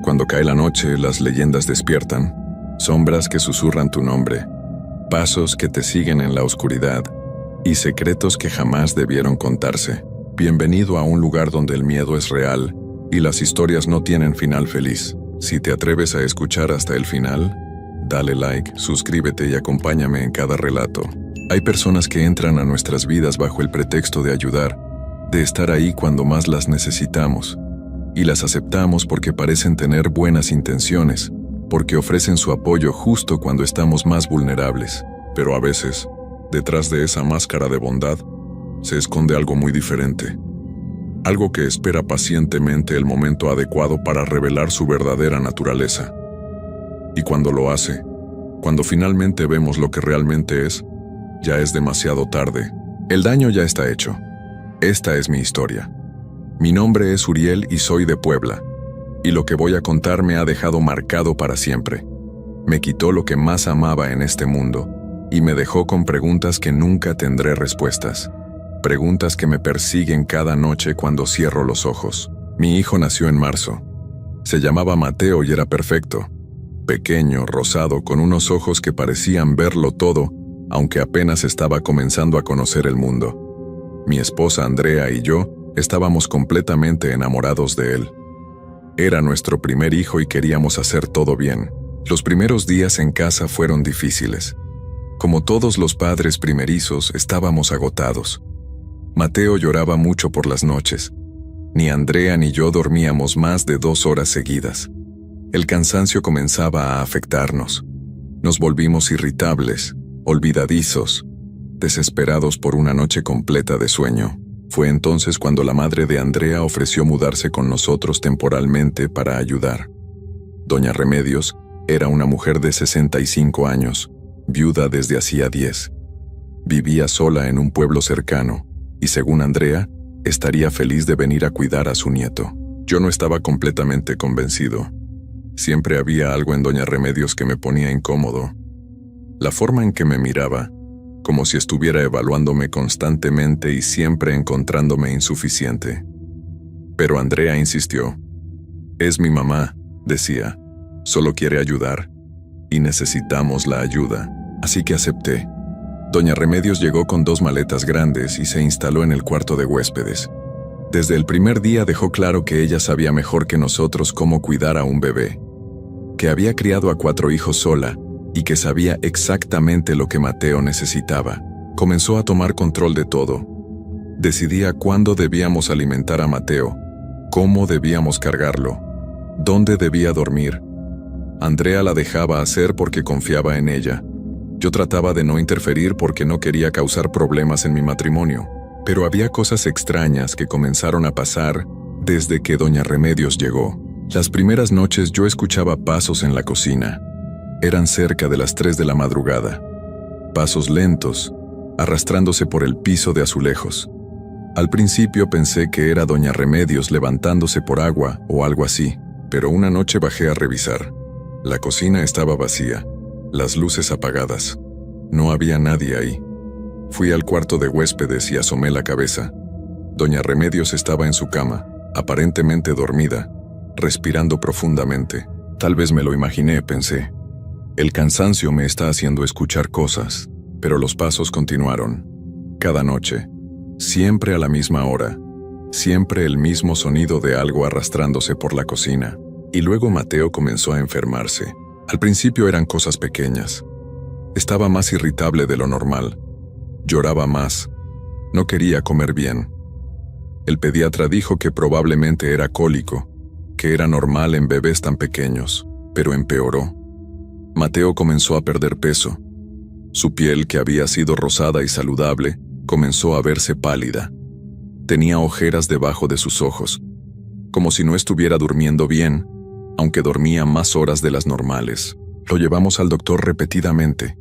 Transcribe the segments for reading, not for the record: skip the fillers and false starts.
Cuando cae la noche, las leyendas despiertan, sombras que susurran tu nombre, pasos que te siguen en la oscuridad y secretos que jamás debieron contarse. Bienvenido a un lugar donde el miedo es real y las historias no tienen final feliz. Si te atreves a escuchar hasta el final, dale like, suscríbete y acompáñame en cada relato. Hay personas que entran a nuestras vidas bajo el pretexto de ayudar, de estar ahí cuando más las necesitamos, y las aceptamos porque parecen tener buenas intenciones, porque ofrecen su apoyo justo cuando estamos más vulnerables. Pero a veces, detrás de esa máscara de bondad, se esconde algo muy diferente. Algo que espera pacientemente el momento adecuado para revelar su verdadera naturaleza. Y cuando lo hace, cuando finalmente vemos lo que realmente es, ya es demasiado tarde. El daño ya está hecho. Esta es mi historia. Mi nombre es Uriel y soy de Puebla. Y lo que voy a contar me ha dejado marcado para siempre. Me quitó lo que más amaba en este mundo y me dejó con preguntas que nunca tendré respuestas. Preguntas que me persiguen cada noche cuando cierro los ojos. Mi hijo nació en marzo. Se llamaba Mateo y era perfecto. Pequeño, rosado, con unos ojos que parecían verlo todo, aunque apenas estaba comenzando a conocer el mundo. Mi esposa Andrea y yo estábamos completamente enamorados de él. Era nuestro primer hijo y queríamos hacer todo bien. Los primeros días en casa fueron difíciles. Como todos los padres primerizos, estábamos agotados. Mateo lloraba mucho por las noches. Ni Andrea ni yo dormíamos más de 2 horas seguidas. El cansancio comenzaba a afectarnos. Nos volvimos irritables, olvidadizos, desesperados por una noche completa de sueño. Fue entonces cuando la madre de Andrea ofreció mudarse con nosotros temporalmente para ayudar. Doña Remedios era una mujer de 65 años, viuda desde hacía 10. Vivía sola en un pueblo cercano, y según Andrea, estaría feliz de venir a cuidar a su nieto. Yo no estaba completamente convencido. Siempre había algo en Doña Remedios que me ponía incómodo. La forma en que me miraba, como si estuviera evaluándome constantemente y siempre encontrándome insuficiente. Pero Andrea insistió. Es mi mamá, decía. Solo quiere ayudar. Y necesitamos la ayuda. Así que acepté. Doña Remedios llegó con 2 maletas grandes y se instaló en el cuarto de huéspedes. Desde el primer día dejó claro que ella sabía mejor que nosotros cómo cuidar a un bebé. Que había criado a 4 hijos sola y que sabía exactamente lo que Mateo necesitaba. Comenzó a tomar control de todo. Decidía cuándo debíamos alimentar a Mateo, cómo debíamos cargarlo, dónde debía dormir. Andrea la dejaba hacer porque confiaba en ella. Yo trataba de no interferir porque no quería causar problemas en mi matrimonio. Pero había cosas extrañas que comenzaron a pasar desde que Doña Remedios llegó. Las primeras noches yo escuchaba pasos en la cocina. Eran cerca de las 3 de la madrugada. Pasos lentos, arrastrándose por el piso de azulejos. Al principio pensé que era Doña Remedios levantándose por agua o algo así, pero una noche bajé a revisar. La cocina estaba vacía, las luces apagadas. No había nadie ahí. Fui al cuarto de huéspedes y asomé la cabeza. Doña Remedios estaba en su cama, aparentemente dormida, respirando profundamente. Tal vez me lo imaginé, pensé. El cansancio me está haciendo escuchar cosas, pero los pasos continuaron. Cada noche, siempre a la misma hora, siempre el mismo sonido de algo arrastrándose por la cocina. Y luego Mateo comenzó a enfermarse. Al principio eran cosas pequeñas. Estaba más irritable de lo normal. Lloraba más. No quería comer bien. El pediatra dijo que probablemente era cólico, que era normal en bebés tan pequeños, pero empeoró. Mateo comenzó a perder peso. Su piel, que había sido rosada y saludable, comenzó a verse pálida. Tenía ojeras debajo de sus ojos, como si no estuviera durmiendo bien, aunque dormía más horas de las normales. Lo llevamos al doctor repetidamente.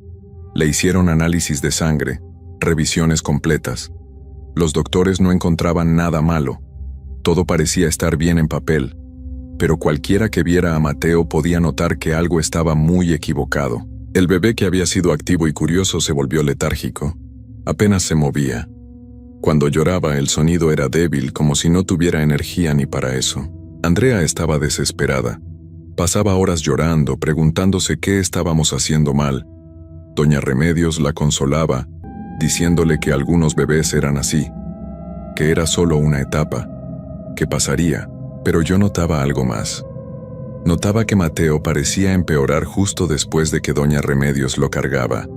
Le hicieron análisis de sangre, revisiones completas. Los doctores no encontraban nada malo. Todo parecía estar bien en papel, pero cualquiera que viera a Mateo podía notar que algo estaba muy equivocado. El bebé, que había sido activo y curioso, se volvió letárgico. Apenas se movía. Cuando lloraba, el sonido era débil, como si no tuviera energía ni para eso. Andrea estaba desesperada. Pasaba horas llorando, preguntándose qué estábamos haciendo mal. Doña Remedios la consolaba, diciéndole que algunos bebés eran así, que era solo una etapa, que pasaría, pero yo notaba algo más. Notaba que Mateo parecía empeorar justo después de que Doña Remedios lo cargaba,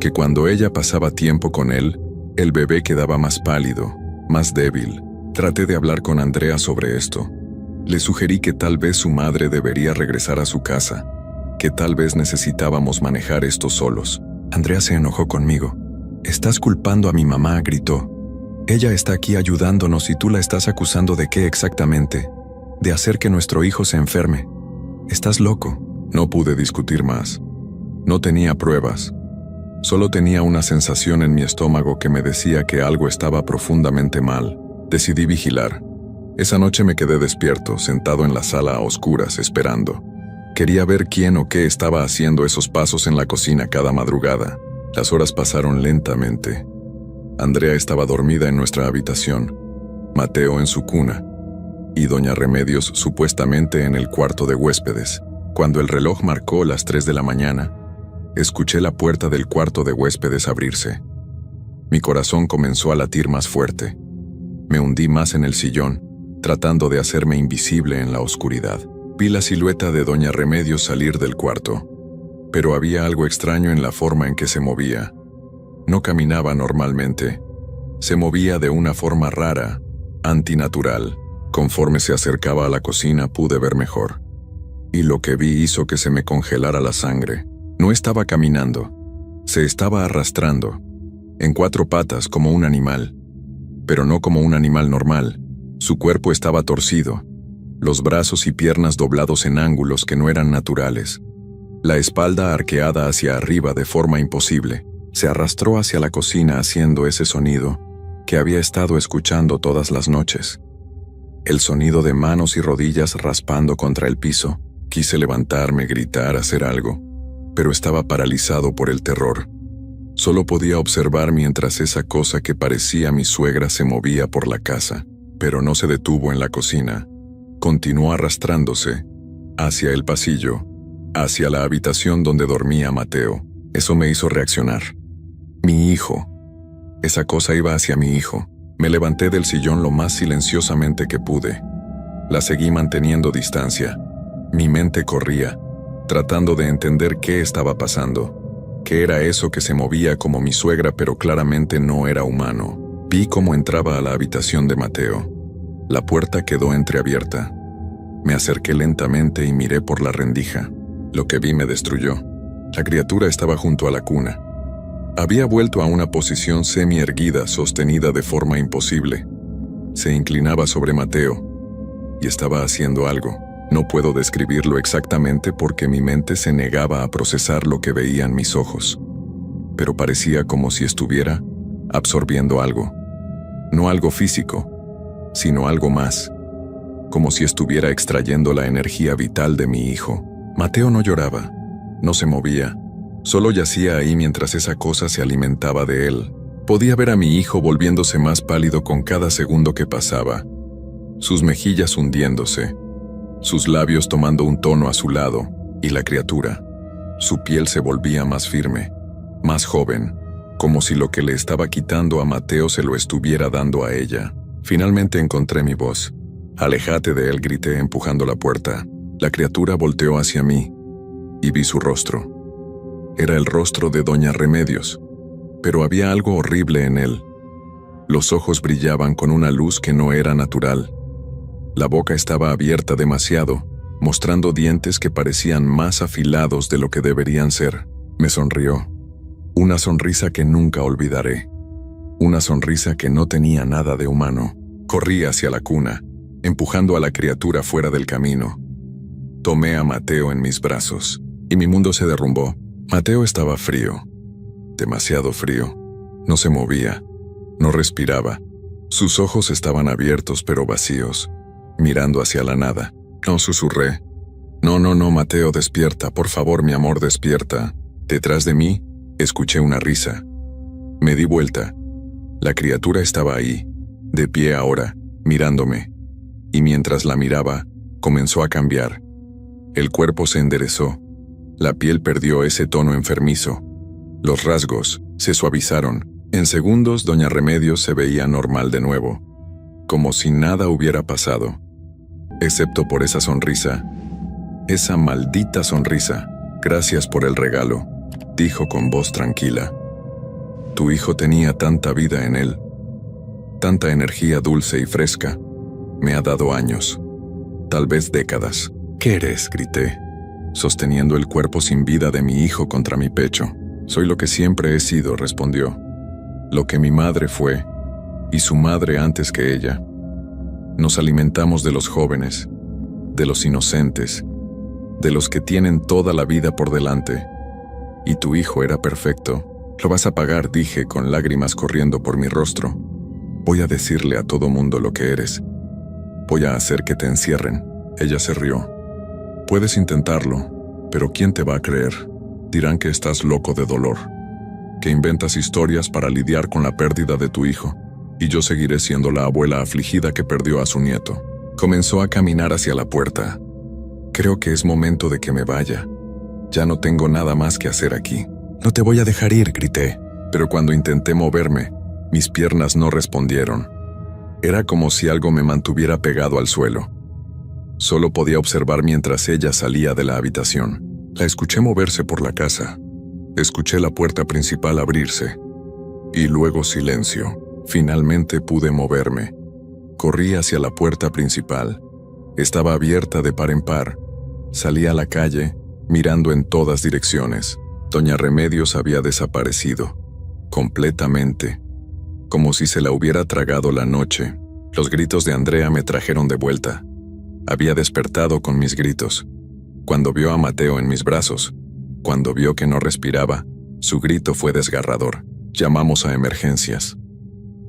que cuando ella pasaba tiempo con él, el bebé quedaba más pálido, más débil. Traté de hablar con Andrea sobre esto. Le sugerí que tal vez su madre debería regresar a su casa, que tal vez necesitábamos manejar esto solos. Andrea se enojó conmigo. «Estás culpando a mi mamá», gritó. «Ella está aquí ayudándonos y tú la estás acusando ¿de qué exactamente? De hacer que nuestro hijo se enferme. Estás loco». No pude discutir más. No tenía pruebas. Solo tenía una sensación en mi estómago que me decía que algo estaba profundamente mal. Decidí vigilar. Esa noche me quedé despierto, sentado en la sala a oscuras, esperando. Quería ver quién o qué estaba haciendo esos pasos en la cocina cada madrugada. Las horas pasaron lentamente. Andrea estaba dormida en nuestra habitación, Mateo en su cuna, y Doña Remedios supuestamente en el cuarto de huéspedes. Cuando el reloj marcó las 3 de la mañana, escuché la puerta del cuarto de huéspedes abrirse. Mi corazón comenzó a latir más fuerte. Me hundí más en el sillón, tratando de hacerme invisible en la oscuridad. Vi la silueta de Doña Remedios salir del cuarto, pero había algo extraño en la forma en que se movía. No caminaba normalmente. Se movía de una forma rara, antinatural. Conforme se acercaba a la cocina pude ver mejor. Y lo que vi hizo que se me congelara la sangre. No estaba caminando. Se estaba arrastrando, en 4 patas como un animal, pero no como un animal normal. Su cuerpo estaba torcido, los brazos y piernas doblados en ángulos que no eran naturales, la espalda arqueada hacia arriba de forma imposible. Se arrastró hacia la cocina haciendo ese sonido que había estado escuchando todas las noches. El sonido de manos y rodillas raspando contra el piso. Quise levantarme, gritar, hacer algo, pero estaba paralizado por el terror. Solo podía observar mientras esa cosa que parecía mi suegra se movía por la casa, pero no se detuvo en la cocina. Continuó arrastrándose hacia el pasillo, hacia la habitación donde dormía Mateo. Eso me hizo reaccionar. Mi hijo. Esa cosa iba hacia mi hijo. Me levanté del sillón lo más silenciosamente que pude. La seguí manteniendo distancia. Mi mente corría, tratando de entender qué estaba pasando. ¿Qué era eso que se movía como mi suegra pero claramente no era humano? Vi cómo entraba a la habitación de Mateo. La puerta quedó entreabierta. Me acerqué lentamente y miré por la rendija. Lo que vi me destruyó. La criatura estaba junto a la cuna. Había vuelto a una posición semi-erguida, sostenida de forma imposible. Se inclinaba sobre Mateo y estaba haciendo algo. No puedo describirlo exactamente porque mi mente se negaba a procesar lo que veían mis ojos. Pero parecía como si estuviera absorbiendo algo. No algo físico, sino algo más. Como si estuviera extrayendo la energía vital de mi hijo. Mateo no lloraba, no se movía. Solo yacía ahí mientras esa cosa se alimentaba de él. Podía ver a mi hijo volviéndose más pálido con cada segundo que pasaba. Sus mejillas hundiéndose, sus labios tomando un tono azulado, y la criatura. Su piel se volvía más firme, más joven, como si lo que le estaba quitando a Mateo se lo estuviera dando a ella. Finalmente encontré mi voz. «Aléjate de él», grité empujando la puerta. La criatura volteó hacia mí, y vi su rostro. Era el rostro de Doña Remedios, pero había algo horrible en él. Los ojos brillaban con una luz que no era natural. La boca estaba abierta demasiado, mostrando dientes que parecían más afilados de lo que deberían ser. Me sonrió. Una sonrisa que nunca olvidaré. Una sonrisa que no tenía nada de humano. Corrí hacia la cuna, empujando a la criatura fuera del camino. Tomé a Mateo en mis brazos, y mi mundo se derrumbó. Mateo estaba frío. Demasiado frío. No se movía. No respiraba. Sus ojos estaban abiertos pero vacíos, mirando hacia la nada. No, susurré. No, Mateo, despierta, por favor, mi amor, despierta. Detrás de mí, escuché una risa. Me di vuelta. La criatura estaba ahí, de pie ahora, mirándome. Y mientras la miraba, comenzó a cambiar. El cuerpo se enderezó. La piel perdió ese tono enfermizo. Los rasgos se suavizaron. En segundos, doña Remedios se veía normal de nuevo, como si nada hubiera pasado, excepto por esa sonrisa. Esa maldita sonrisa. Gracias por el regalo, dijo con voz tranquila. Tu hijo tenía tanta vida en él, tanta energía dulce y fresca. Me ha dado años, tal vez décadas. ¿Qué eres?, grité, sosteniendo el cuerpo sin vida de mi hijo contra mi pecho. Soy lo que siempre he sido, respondió. Lo que mi madre fue, y su madre antes que ella. Nos alimentamos de los jóvenes, de los inocentes, de los que tienen toda la vida por delante. Y tu hijo era perfecto. Lo vas a pagar, dije con lágrimas corriendo por mi rostro. Voy a decirle a todo mundo lo que eres. Voy a hacer que te encierren. Ella se rió. Puedes intentarlo, pero ¿quién te va a creer? Dirán que estás loco de dolor, que inventas historias para lidiar con la pérdida de tu hijo, y yo seguiré siendo la abuela afligida que perdió a su nieto. Comenzó a caminar hacia la puerta. Creo que es momento de que me vaya. Ya no tengo nada más que hacer aquí. No te voy a dejar ir, grité, pero cuando intenté moverme, mis piernas no respondieron. Era como si algo me mantuviera pegado al suelo. Solo podía observar mientras ella salía de la habitación. La escuché moverse por la casa. Escuché la puerta principal abrirse. Y luego silencio. Finalmente pude moverme. Corrí hacia la puerta principal. Estaba abierta de par en par. Salí a la calle, mirando en todas direcciones. Doña Remedios había desaparecido. Completamente. Como si se la hubiera tragado la noche. Los gritos de Andrea me trajeron de vuelta. Había despertado con mis gritos. Cuando vio a Mateo en mis brazos, cuando vio que no respiraba, su grito fue desgarrador. Llamamos a emergencias.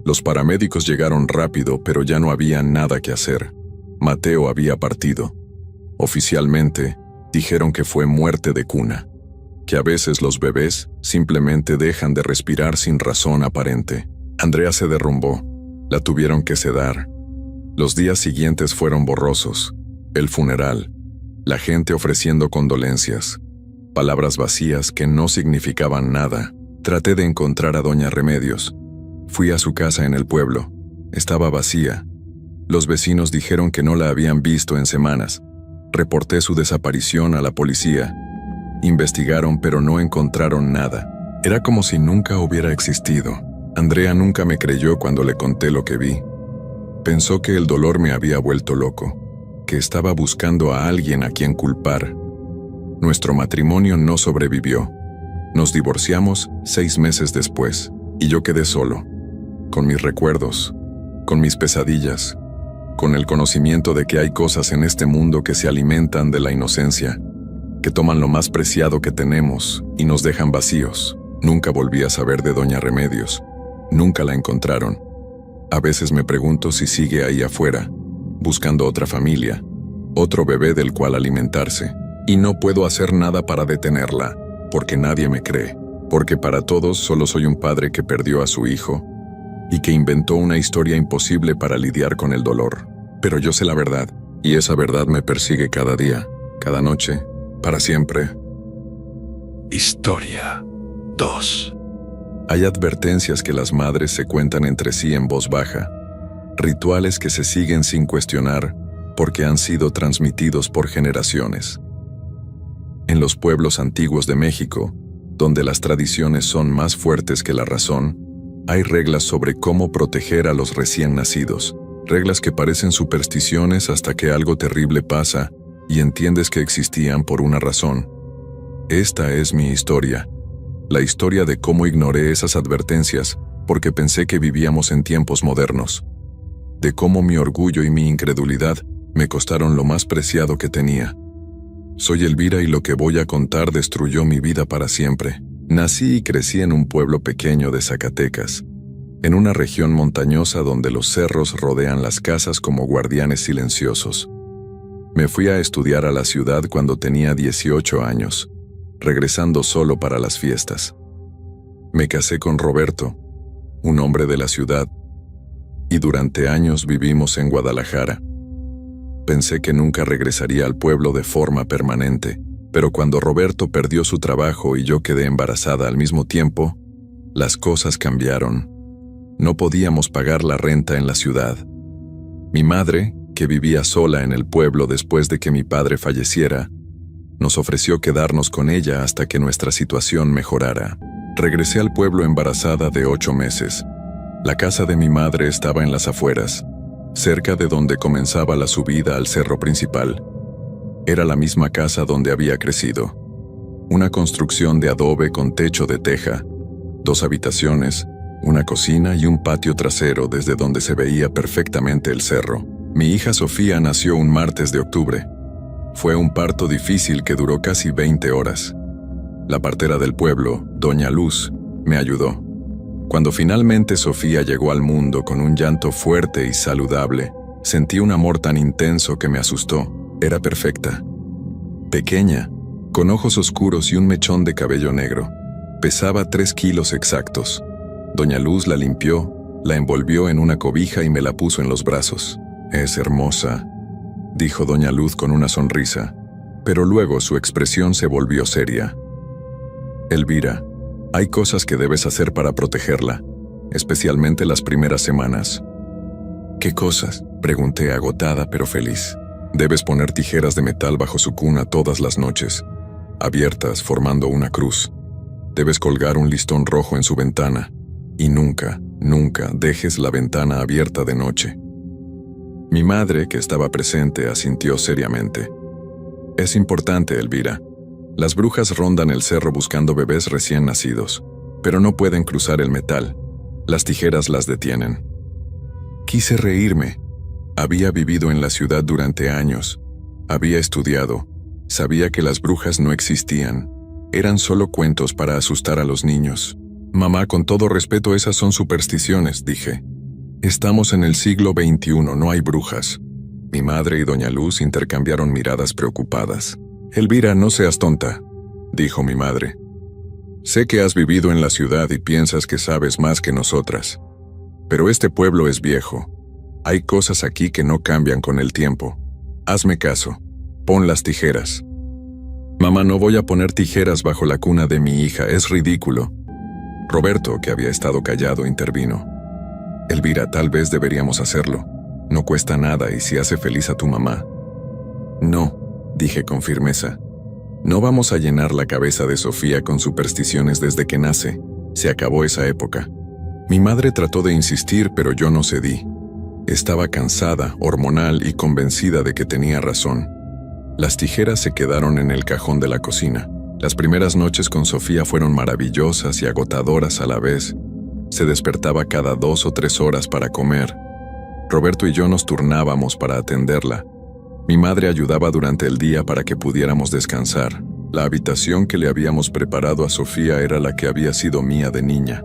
Los paramédicos llegaron rápido, pero ya no había nada que hacer. Mateo había partido. Oficialmente, dijeron que fue muerte de cuna, que a veces los bebés simplemente dejan de respirar sin razón aparente. Andrea se derrumbó. La tuvieron que sedar. Los días siguientes fueron borrosos. El funeral, la gente ofreciendo condolencias, palabras vacías que no significaban nada. Traté de encontrar a doña Remedios. Fui a su casa en el pueblo. Estaba vacía. Los vecinos dijeron que no la habían visto en semanas. Reporté su desaparición a la policía. Investigaron, pero no encontraron nada. Era como si nunca hubiera existido. Andrea nunca me creyó cuando le conté lo que vi. Pensó que el dolor me había vuelto loco, que estaba buscando a alguien a quien culpar. Nuestro matrimonio no sobrevivió. Nos divorciamos 6 meses después, y yo quedé solo, con mis recuerdos, con mis pesadillas, con el conocimiento de que hay cosas en este mundo que se alimentan de la inocencia, que toman lo más preciado que tenemos y nos dejan vacíos. Nunca volví a saber de doña Remedios. Nunca la encontraron. A veces me pregunto si sigue ahí afuera, buscando otra familia, otro bebé del cual alimentarse. Y no puedo hacer nada para detenerla, porque nadie me cree, porque para todos solo soy un padre que perdió a su hijo y que inventó una historia imposible para lidiar con el dolor. Pero yo sé la verdad, y esa verdad me persigue cada día, cada noche, para siempre. Historia 2. Hay advertencias que las madres se cuentan entre sí en voz baja, rituales que se siguen sin cuestionar porque han sido transmitidos por generaciones. En los pueblos antiguos de México, donde las tradiciones son más fuertes que la razón, hay reglas sobre cómo proteger a los recién nacidos, reglas que parecen supersticiones hasta que algo terrible pasa y entiendes que existían por una razón. Esta es mi historia. La historia de cómo ignoré esas advertencias porque pensé que vivíamos en tiempos modernos. De cómo mi orgullo y mi incredulidad me costaron lo más preciado que tenía. Soy Elvira y lo que voy a contar destruyó mi vida para siempre. Nací y crecí en un pueblo pequeño de Zacatecas, en una región montañosa donde los cerros rodean las casas como guardianes silenciosos. Me fui a estudiar a la ciudad cuando tenía 18 años. Regresando solo para las fiestas. Me casé con Roberto, un hombre de la ciudad, y durante años vivimos en Guadalajara. pensé que nunca regresaría al pueblo de forma permanente, pero cuando Roberto perdió su trabajo y yo quedé embarazada al mismo tiempo, las cosas cambiaron. No podíamos pagar la renta en la ciudad. Mi madre, que vivía sola en el pueblo después de que mi padre falleciera, nos ofreció quedarnos con ella hasta que nuestra situación mejorara. Regresé al pueblo embarazada de 8 meses. La casa de mi madre estaba en las afueras, cerca de donde comenzaba la subida al cerro principal. Era la misma casa donde había crecido. Una construcción de adobe con techo de teja, 2 habitaciones, una cocina y un patio trasero desde donde se veía perfectamente el cerro. Mi hija Sofía nació un martes de octubre. Fue un parto difícil que duró casi 20 horas. La partera del pueblo, Doña Luz, me ayudó. Cuando finalmente Sofía llegó al mundo con un llanto fuerte y saludable, sentí un amor tan intenso que me asustó. Era perfecta. Pequeña, con ojos oscuros y un mechón de cabello negro. Pesaba 3 kilos exactos. Doña Luz la limpió, la envolvió en una cobija y me la puso en los brazos. «Es hermosa», dijo Doña Luz con una sonrisa, pero luego su expresión se volvió seria. «Elvira, hay cosas que debes hacer para protegerla, especialmente las primeras semanas». «¿Qué cosas?», pregunté agotada pero feliz. «Debes poner tijeras de metal bajo su cuna todas las noches, abiertas formando una cruz. Debes colgar un listón rojo en su ventana, y nunca, nunca dejes la ventana abierta de noche». Mi madre, que estaba presente, asintió seriamente. «Es importante, Elvira. Las brujas rondan el cerro buscando bebés recién nacidos, pero no pueden cruzar el metal. Las tijeras las detienen». Quise reírme. Había vivido en la ciudad durante años. Había estudiado. Sabía que las brujas no existían. Eran solo cuentos para asustar a los niños. «Mamá, con todo respeto, esas son supersticiones», dije. «Estamos en el siglo XXI, no hay brujas». Mi madre y Doña Luz intercambiaron miradas preocupadas. «Elvira, no seas tonta», dijo mi madre. «Sé que has vivido en la ciudad y piensas que sabes más que nosotras. Pero este pueblo es viejo. Hay cosas aquí que no cambian con el tiempo. Hazme caso. Pon las tijeras». «Mamá, no voy a poner tijeras bajo la cuna de mi hija, es ridículo». Roberto, que había estado callado, intervino. «Elvira, tal vez deberíamos hacerlo. No cuesta nada y si hace feliz a tu mamá». «No», dije con firmeza. «No vamos a llenar la cabeza de Sofía con supersticiones desde que nace. Se acabó esa época». Mi madre trató de insistir, pero yo no cedí. Estaba cansada, hormonal y convencida de que tenía razón. Las tijeras se quedaron en el cajón de la cocina. Las primeras noches con Sofía fueron maravillosas y agotadoras a la vez. Se despertaba cada 2 o 3 horas para comer. Roberto y yo nos turnábamos para atenderla. Mi madre ayudaba durante el día para que pudiéramos descansar. La habitación que le habíamos preparado a Sofía era la que había sido mía de niña.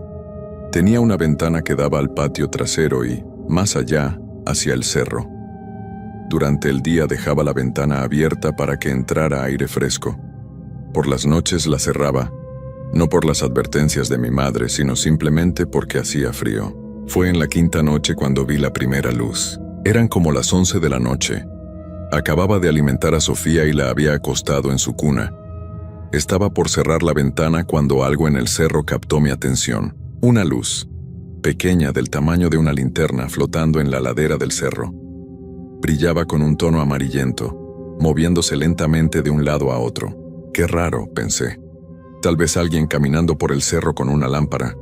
Tenía una ventana que daba al patio trasero y, más allá, hacia el cerro. Durante el día dejaba la ventana abierta para que entrara aire fresco. Por las noches la cerraba, no por las advertencias de mi madre, sino simplemente porque hacía frío. Fue en la 5ª noche cuando vi la primera luz. Eran como las 11 de la noche. Acababa de alimentar a Sofía y la había acostado en su cuna. Estaba por cerrar la ventana cuando algo en el cerro captó mi atención. Una luz, pequeña del tamaño de una linterna flotando en la ladera del cerro. Brillaba con un tono amarillento, moviéndose lentamente de un lado a otro. «Qué raro», pensé. Tal vez alguien caminando por el cerro con una lámpara.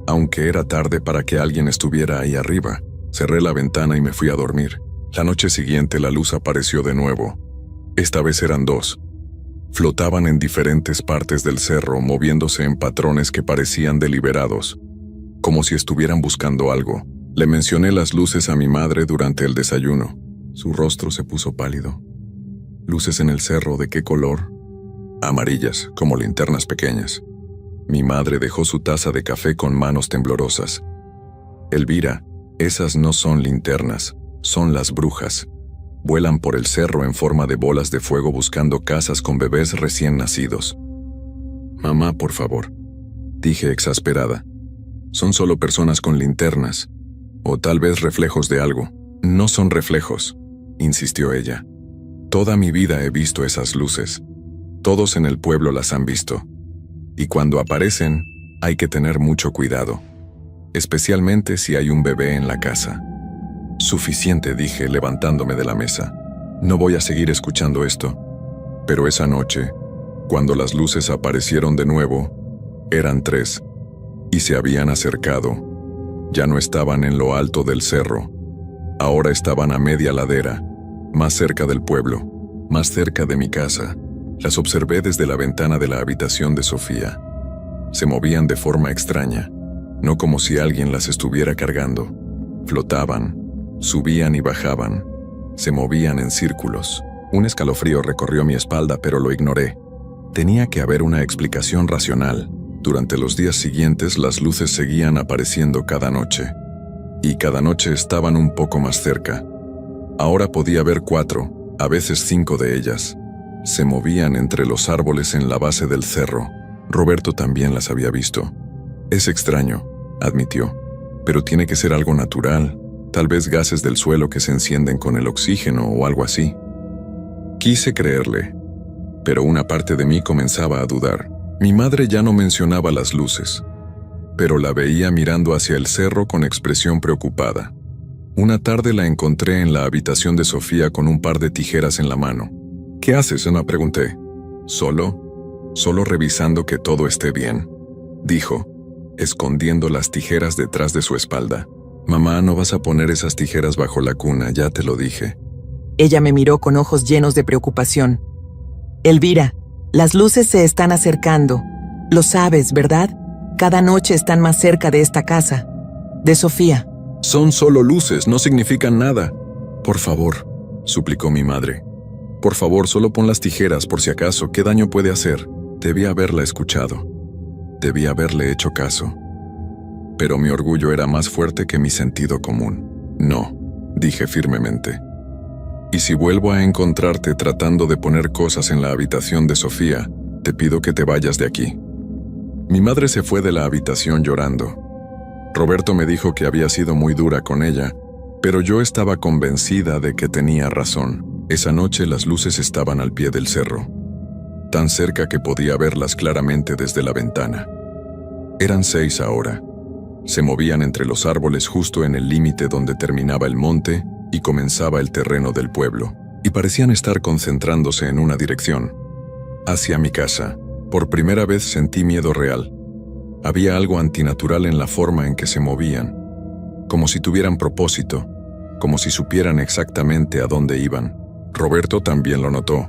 Aunque era tarde para que alguien estuviera ahí arriba, cerré la ventana y me fui a dormir. La noche siguiente la luz apareció de nuevo. Esta vez eran 2. Flotaban en diferentes partes del cerro, moviéndose en patrones que parecían deliberados, como si estuvieran buscando algo. Le mencioné las luces a mi madre durante el desayuno. Su rostro se puso pálido. «¿Luces en el cerro? ¿De qué color?» «Amarillas, como linternas pequeñas». Mi madre dejó su taza de café con manos temblorosas. «Elvira, esas no son linternas, son las brujas. Vuelan por el cerro en forma de bolas de fuego buscando casas con bebés recién nacidos». «Mamá, por favor», dije exasperada. «Son solo personas con linternas, o tal vez reflejos de algo». «No son reflejos. insistió ella. Toda mi vida he visto esas luces. Todos en el pueblo las han visto. Y cuando aparecen, hay que tener mucho cuidado, especialmente si hay un bebé en la casa. Suficiente, dije, levantándome de la mesa. No voy a seguir escuchando esto. Pero esa noche, cuando las luces aparecieron de nuevo, eran 3, y se habían acercado. Ya no estaban en lo alto del cerro. Ahora estaban a media ladera, más cerca del pueblo, más cerca de mi casa. Las observé desde la ventana de la habitación de Sofía. Se movían de forma extraña, no como si alguien las estuviera cargando. Flotaban, subían y bajaban, se movían en círculos. Un escalofrío recorrió mi espalda, pero lo ignoré. Tenía que haber una explicación racional. Durante los días siguientes las luces seguían apareciendo cada noche. Y cada noche estaban un poco más cerca. Ahora podía ver 4, a veces 5 de ellas. Se movían entre los árboles en la base del cerro. Roberto también las había visto. Es extraño, admitió, pero tiene que ser algo natural, tal vez gases del suelo que se encienden con el oxígeno o algo así. Quise creerle, pero una parte de mí comenzaba a dudar. Mi madre ya no mencionaba las luces, pero la veía mirando hacia el cerro con expresión preocupada. Una tarde la encontré en la habitación de Sofía con un par de tijeras en la mano. ¿Qué haces?, me pregunté. Solo revisando que todo esté bien, dijo, escondiendo las tijeras detrás de su espalda. Mamá, no vas a poner esas tijeras bajo la cuna, ya te lo dije. Ella me miró con ojos llenos de preocupación. Elvira, las luces se están acercando. Lo sabes, ¿verdad? Cada noche están más cerca de esta casa. De Sofía. Son solo luces, no significan nada. Por favor, suplicó mi madre. Por favor, solo pon las tijeras por si acaso. ¿Qué daño puede hacer? Debí haberla escuchado. Debí haberle hecho caso. Pero mi orgullo era más fuerte que mi sentido común. No, dije firmemente. Y si vuelvo a encontrarte tratando de poner cosas en la habitación de Sofía, te pido que te vayas de aquí. Mi madre se fue de la habitación llorando. Roberto me dijo que había sido muy dura con ella, pero yo estaba convencida de que tenía razón. Esa noche las luces estaban al pie del cerro, tan cerca que podía verlas claramente desde la ventana. Eran 6 ahora. Se movían entre los árboles justo en el límite donde terminaba el monte y comenzaba el terreno del pueblo, y parecían estar concentrándose en una dirección, hacia mi casa. Por primera vez sentí miedo real. Había algo antinatural en la forma en que se movían, como si tuvieran propósito, como si supieran exactamente a dónde iban. Roberto también lo notó.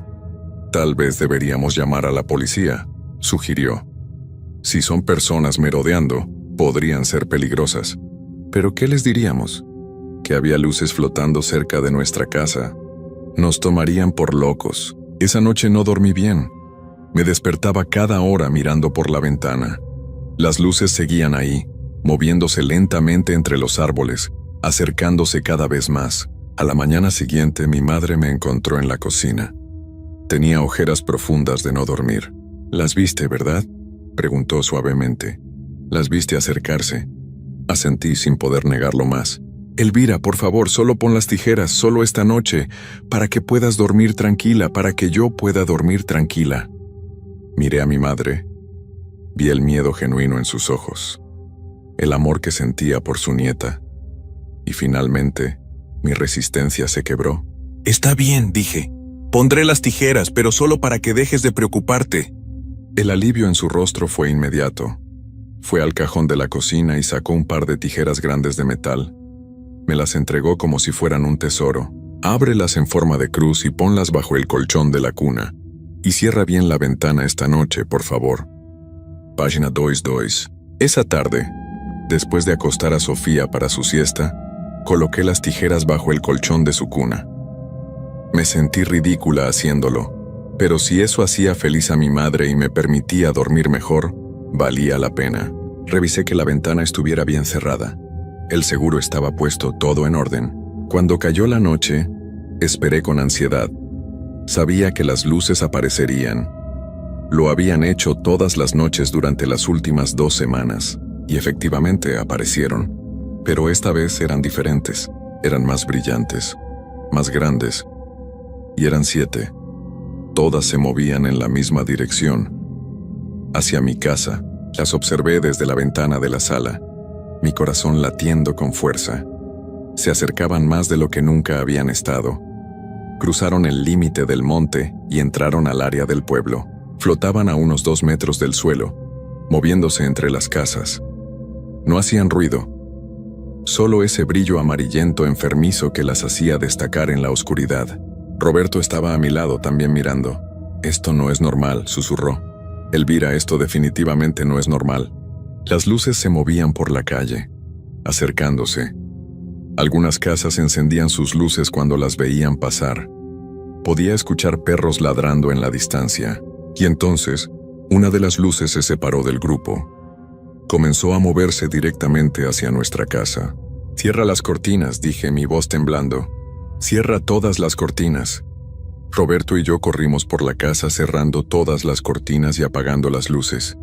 Tal vez deberíamos llamar a la policía, sugirió. Si son personas merodeando, podrían ser peligrosas. ¿Pero qué les diríamos? Que había luces flotando cerca de nuestra casa. Nos tomarían por locos. Esa noche no dormí bien. Me despertaba cada hora mirando por la ventana. Las luces seguían ahí, moviéndose lentamente entre los árboles, acercándose cada vez más. A la mañana siguiente mi madre me encontró en la cocina. Tenía ojeras profundas de no dormir. ¿Las viste, verdad?, preguntó suavemente. ¿Las viste acercarse? Asentí sin poder negarlo más. Elvira, por favor, solo pon las tijeras, solo esta noche, para que puedas dormir tranquila, para que yo pueda dormir tranquila. Miré a mi madre. Vi el miedo genuino en sus ojos, el amor que sentía por su nieta. Y finalmente, mi resistencia se quebró. Está bien, dije. Pondré las tijeras, pero solo para que dejes de preocuparte. El alivio en su rostro fue inmediato. Fue al cajón de la cocina y sacó un par de tijeras grandes de metal. Me las entregó como si fueran un tesoro. Ábrelas en forma de cruz y ponlas bajo el colchón de la cuna. Y cierra bien la ventana esta noche, por favor. Página 2. Esa tarde, después de acostar a Sofía para su siesta, coloqué las tijeras bajo el colchón de su cuna. Me sentí ridícula haciéndolo, pero si eso hacía feliz a mi madre y me permitía dormir mejor, valía la pena. Revisé que la ventana estuviera bien cerrada. El seguro estaba puesto, todo en orden. Cuando cayó la noche, esperé con ansiedad. Sabía que las luces aparecerían. Lo habían hecho todas las noches durante las últimas 2 semanas, y efectivamente aparecieron. Pero esta vez eran diferentes, eran más brillantes. más grandes, y eran 7. Todas se movían en la misma dirección, hacia mi casa. Las observé desde la ventana de la sala, mi corazón latiendo con fuerza. Se acercaban más de lo que nunca habían estado. Cruzaron el límite del monte y entraron al área del pueblo. Flotaban a unos 2 metros del suelo, moviéndose entre las casas. No hacían ruido, solo ese brillo amarillento enfermizo que las hacía destacar en la oscuridad. Roberto estaba a mi lado también mirando. «Esto no es normal», susurró. «Elvira, esto definitivamente no es normal». Las luces se movían por la calle, acercándose. Algunas casas encendían sus luces cuando las veían pasar. Podía escuchar perros ladrando en la distancia, y entonces, una de las luces se separó del grupo. Comenzó a moverse directamente hacia nuestra casa. «Cierra las cortinas», dije, mi voz temblando. «Cierra todas las cortinas». Roberto y yo corrimos por la casa cerrando todas las cortinas y apagando las luces.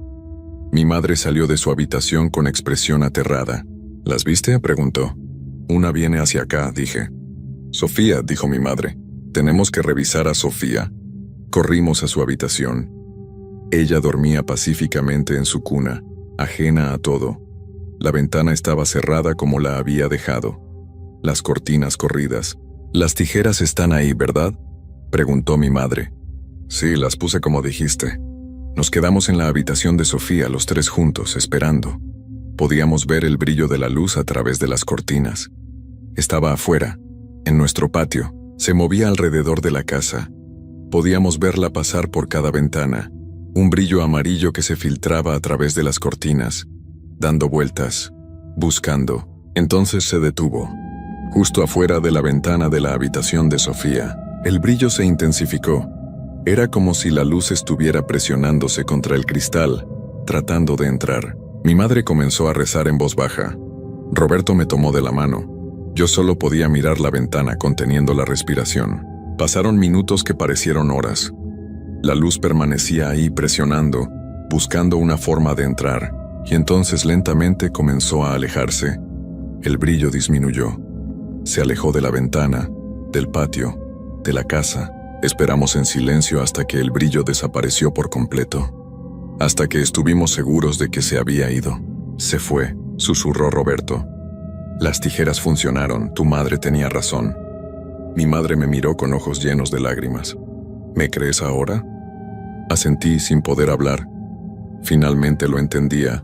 Mi madre salió de su habitación con expresión aterrada. «¿Las viste?», preguntó. «Una viene hacia acá», dije. «Sofía», dijo mi madre. «Tenemos que revisar a Sofía». Corrimos a su habitación. Ella dormía pacíficamente en su cuna, ajena a todo. La ventana estaba cerrada como la había dejado. Las cortinas corridas. «Las tijeras están ahí, ¿verdad?», preguntó mi madre. «Sí, las puse como dijiste». Nos quedamos en la habitación de Sofía los 3 juntos, esperando. Podíamos ver el brillo de la luz a través de las cortinas. Estaba afuera, en nuestro patio. Se movía alrededor de la casa. Podíamos verla pasar por cada ventana, un brillo amarillo que se filtraba a través de las cortinas, dando vueltas, buscando. Entonces se detuvo, justo afuera de la ventana de la habitación de Sofía. El brillo se intensificó. Era como si la luz estuviera presionándose contra el cristal, tratando de entrar. Mi madre comenzó a rezar en voz baja. Roberto me tomó de la mano. Yo solo podía mirar la ventana conteniendo la respiración. Pasaron minutos que parecieron horas. La luz permanecía ahí presionando, buscando una forma de entrar, y entonces lentamente comenzó a alejarse. El brillo disminuyó. Se alejó de la ventana, del patio, de la casa. Esperamos en silencio hasta que el brillo desapareció por completo. Hasta que estuvimos seguros de que se había ido. «Se fue», susurró Roberto. «Las tijeras funcionaron, tu madre tenía razón». Mi madre me miró con ojos llenos de lágrimas. «¿Me crees ahora?». Asentí sin poder hablar. Finalmente lo entendía.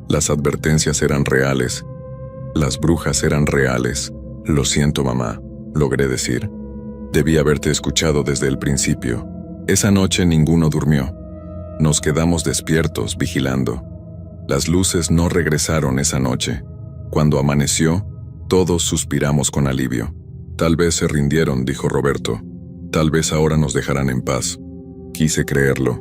Las advertencias eran reales. Las brujas eran reales. «Lo siento, mamá», logré decir. «Debí haberte escuchado desde el principio». Esa noche ninguno durmió. Nos quedamos despiertos, vigilando. Las luces no regresaron esa noche. Cuando amaneció, todos suspiramos con alivio. «Tal vez se rindieron», dijo Roberto. «Tal vez ahora nos dejarán en paz». Quise creerlo.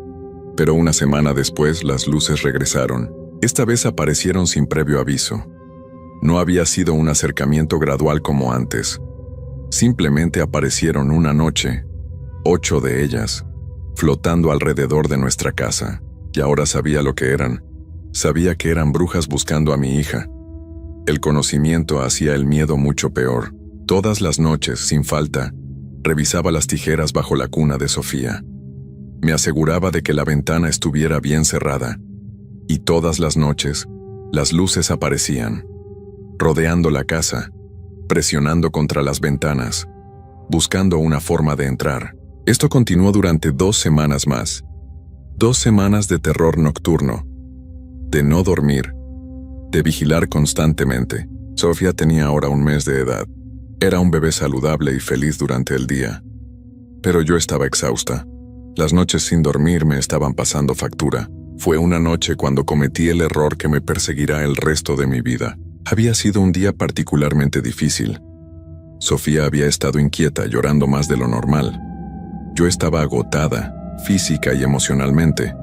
Pero una semana después las luces regresaron. Esta vez aparecieron sin previo aviso. No había sido un acercamiento gradual como antes. Simplemente aparecieron una noche, 8 de ellas, flotando alrededor de nuestra casa. Y ahora sabía lo que eran. Sabía que eran brujas buscando a mi hija. El conocimiento hacía el miedo mucho peor. Todas las noches, sin falta, revisaba las tijeras bajo la cuna de Sofía. Me aseguraba de que la ventana estuviera bien cerrada. Y todas las noches, las luces aparecían, rodeando la casa, presionando contra las ventanas, buscando una forma de entrar. Esto continuó durante 2 semanas más. 2 semanas de terror nocturno, de no dormir, de vigilar constantemente. Sofía tenía ahora 1 mes de edad. Era un bebé saludable y feliz durante el día. Pero yo estaba exhausta. Las noches sin dormir me estaban pasando factura. Fue una noche cuando cometí el error que me perseguirá el resto de mi vida. Había sido un día particularmente difícil. Sofía había estado inquieta, llorando más de lo normal. Yo estaba agotada, física y emocionalmente.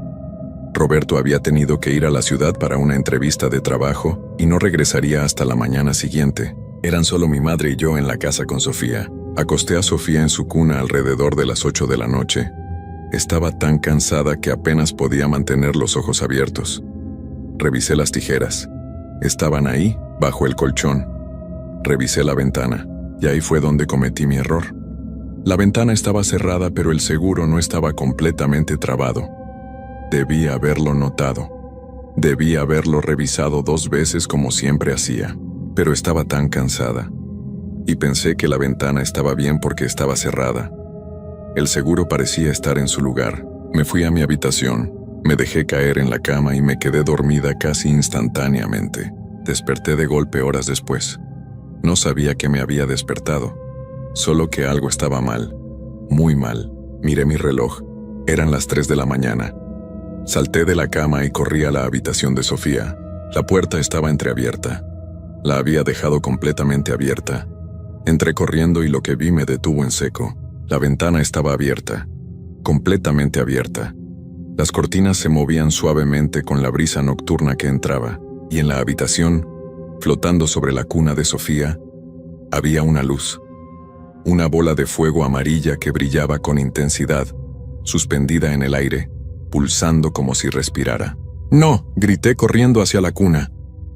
Roberto había tenido que ir a la ciudad para una entrevista de trabajo y no regresaría hasta la mañana siguiente. Eran solo mi madre y yo en la casa con Sofía. Acosté a Sofía en su cuna alrededor de las 8 de la noche. Estaba tan cansada que apenas podía mantener los ojos abiertos. Revisé las tijeras. Estaban ahí, bajo el colchón. Revisé la ventana. Y ahí fue donde cometí mi error. La ventana estaba cerrada, pero el seguro no estaba completamente trabado. Debí haberlo notado. Debí haberlo revisado 2 veces como siempre hacía, pero estaba tan cansada. Y pensé que la ventana estaba bien porque estaba cerrada. El seguro parecía estar en su lugar. Me fui a mi habitación, me dejé caer en la cama y me quedé dormida casi instantáneamente. Desperté de golpe horas después. No sabía que me había despertado, solo que algo estaba mal, muy mal. Miré mi reloj, eran las 3 de la mañana. Salté de la cama y corrí a la habitación de Sofía. La puerta estaba entreabierta. La había dejado completamente abierta. Entré corriendo y lo que vi me detuvo en seco. La ventana estaba abierta, completamente abierta. Las cortinas se movían suavemente con la brisa nocturna que entraba, y en la habitación, flotando sobre la cuna de Sofía, había una luz. Una bola de fuego amarilla que brillaba con intensidad, suspendida en el aire, pulsando como si respirara. ¡No!, grité corriendo hacia la cuna.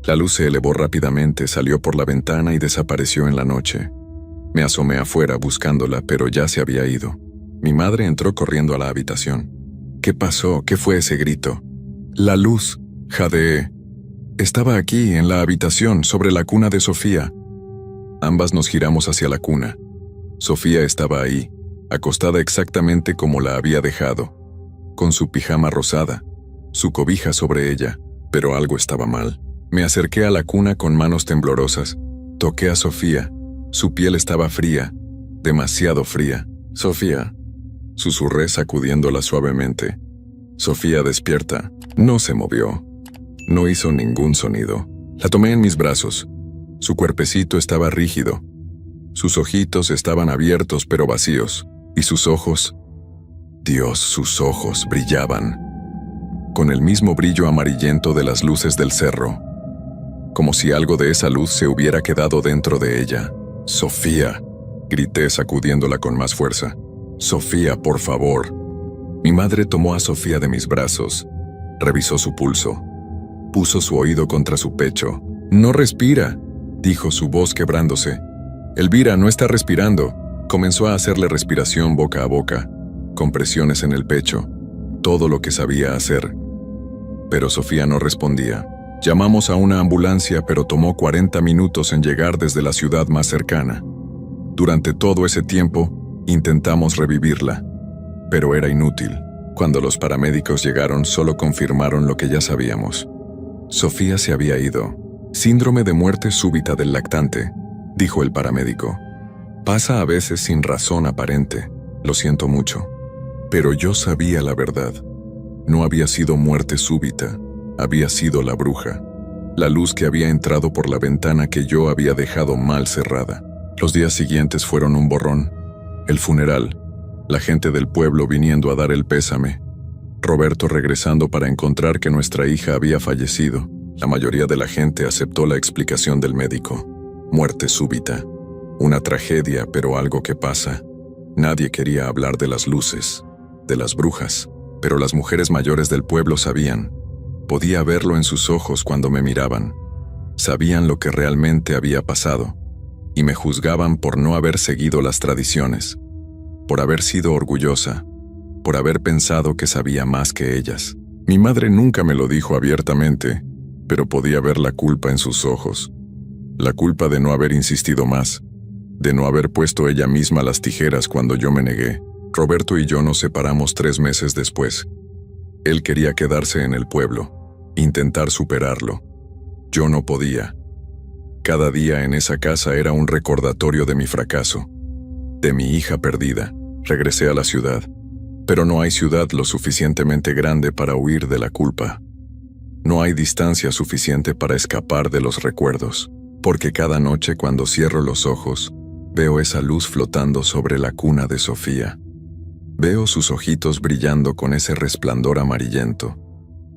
La luz se elevó rápidamente, salió por la ventana y desapareció en la noche. Me asomé afuera buscándola, pero ya se había ido. Mi madre entró corriendo a la habitación. ¿Qué pasó? ¿Qué fue ese grito? La luz, jadeé. Estaba aquí, en la habitación, sobre la cuna de Sofía. Ambas nos giramos hacia la cuna. Sofía estaba ahí, acostada exactamente como la había dejado, con su pijama rosada, su cobija sobre ella, pero algo estaba mal. Me acerqué a la cuna con manos temblorosas. Toqué a Sofía. Su piel estaba fría, demasiado fría. «Sofía», susurré sacudiéndola suavemente. «Sofía, despierta». No se movió. No hizo ningún sonido. La tomé en mis brazos. Su cuerpecito estaba rígido. Sus ojitos estaban abiertos pero vacíos. Y sus ojos... Dios, sus ojos brillaban. Con el mismo brillo amarillento de las luces del cerro. Como si algo de esa luz se hubiera quedado dentro de ella. «Sofía», grité sacudiéndola con más fuerza. «Sofía, por favor». Mi madre tomó a Sofía de mis brazos. Revisó su pulso. Puso su oído contra su pecho. «No respira», dijo su voz quebrándose. «Elvira, no está respirando». Comenzó a hacerle respiración boca a boca, compresiones en el pecho, todo lo que sabía hacer. Pero Sofía no respondía. Llamamos a una ambulancia, pero tomó 40 minutos en llegar desde la ciudad más cercana. Durante todo ese tiempo, intentamos revivirla, pero era inútil. Cuando los paramédicos llegaron, solo confirmaron lo que ya sabíamos. Sofía se había ido. «Síndrome de muerte súbita del lactante», dijo el paramédico. «Pasa a veces sin razón aparente. Lo siento mucho». Pero yo sabía la verdad. No había sido muerte súbita. Había sido la bruja, la luz que había entrado por la ventana que yo había dejado mal cerrada. Los días siguientes fueron un borrón. El funeral, la gente del pueblo viniendo a dar el pésame, Roberto regresando para encontrar que nuestra hija había fallecido. La mayoría de la gente aceptó la explicación del médico. Muerte súbita. Una tragedia, pero algo que pasa. Nadie quería hablar de las luces, de las brujas, pero las mujeres mayores del pueblo sabían. Podía verlo en sus ojos cuando me miraban. Sabían lo que realmente había pasado, y me juzgaban por no haber seguido las tradiciones, por haber sido orgullosa, por haber pensado que sabía más que ellas. Mi madre nunca me lo dijo abiertamente, pero podía ver la culpa en sus ojos. La culpa de no haber insistido más, de no haber puesto ella misma las tijeras cuando yo me negué. Roberto y yo nos separamos 3 meses después. Él quería quedarse en el pueblo, intentar superarlo. Yo no podía. Cada día en esa casa era un recordatorio de mi fracaso, de mi hija perdida. Regresé a la ciudad, pero no hay ciudad lo suficientemente grande para huir de la culpa. No hay distancia suficiente para escapar de los recuerdos, porque cada noche cuando cierro los ojos, veo esa luz flotando sobre la cuna de Sofía. Veo sus ojitos brillando con ese resplandor amarillento.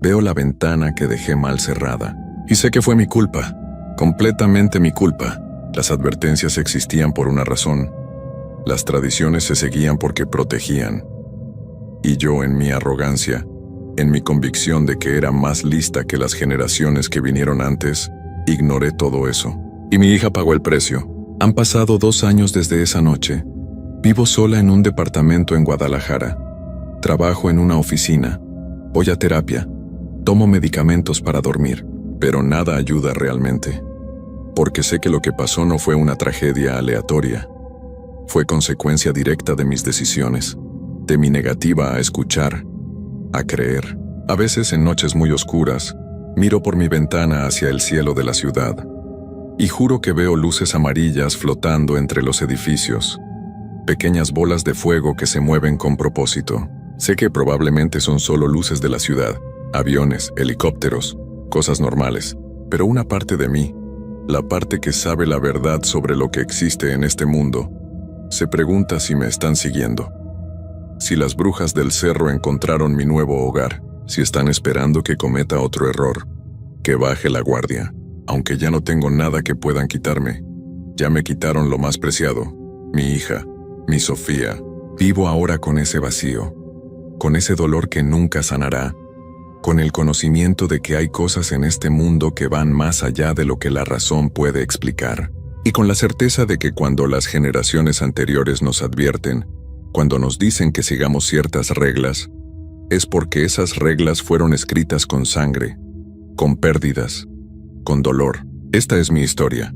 Veo la ventana que dejé mal cerrada. Y sé que fue mi culpa, completamente mi culpa. Las advertencias existían por una razón. Las tradiciones se seguían porque protegían. Y yo, en mi arrogancia, en mi convicción de que era más lista que las generaciones que vinieron antes, ignoré todo eso. Y mi hija pagó el precio. Han pasado 2 años desde esa noche. Vivo sola en un departamento en Guadalajara. Trabajo en una oficina. Voy a terapia. Tomo medicamentos para dormir, pero nada ayuda realmente. Porque sé que lo que pasó no fue una tragedia aleatoria. Fue consecuencia directa de mis decisiones, de mi negativa a escuchar, a creer. A veces en noches muy oscuras, miro por mi ventana hacia el cielo de la ciudad y juro que veo luces amarillas flotando entre los edificios, pequeñas bolas de fuego que se mueven con propósito. Sé que probablemente son solo luces de la ciudad, aviones, helicópteros, cosas normales, pero una parte de mí, la parte que sabe la verdad sobre lo que existe en este mundo, se pregunta si me están siguiendo. Si las brujas del cerro encontraron mi nuevo hogar, si están esperando que cometa otro error, que baje la guardia, aunque ya no tengo nada que puedan quitarme. Ya me quitaron lo más preciado, mi hija, mi Sofía. Vivo ahora con ese vacío, con ese dolor que nunca sanará, con el conocimiento de que hay cosas en este mundo que van más allá de lo que la razón puede explicar, y con la certeza de que cuando las generaciones anteriores nos advierten, cuando nos dicen que sigamos ciertas reglas, es porque esas reglas fueron escritas con sangre, con pérdidas, con dolor. Esta es mi historia.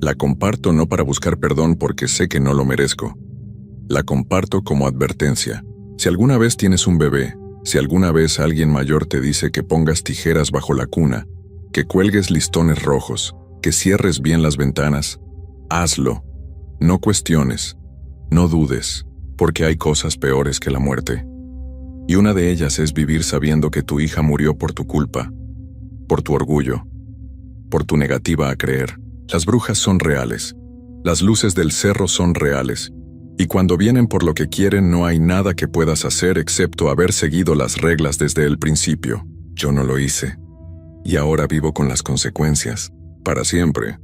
La comparto no para buscar perdón porque sé que no lo merezco. La comparto como advertencia. Si alguna vez tienes un bebé, si alguna vez alguien mayor te dice que pongas tijeras bajo la cuna, que cuelgues listones rojos, que cierres bien las ventanas, hazlo. No cuestiones, no dudes, porque hay cosas peores que la muerte. Y una de ellas es vivir sabiendo que tu hija murió por tu culpa, por tu orgullo, por tu negativa a creer. Las brujas son reales, las luces del cerro son reales, y cuando vienen por lo que quieren no hay nada que puedas hacer excepto haber seguido las reglas desde el principio. Yo no lo hice, y ahora vivo con las consecuencias, para siempre.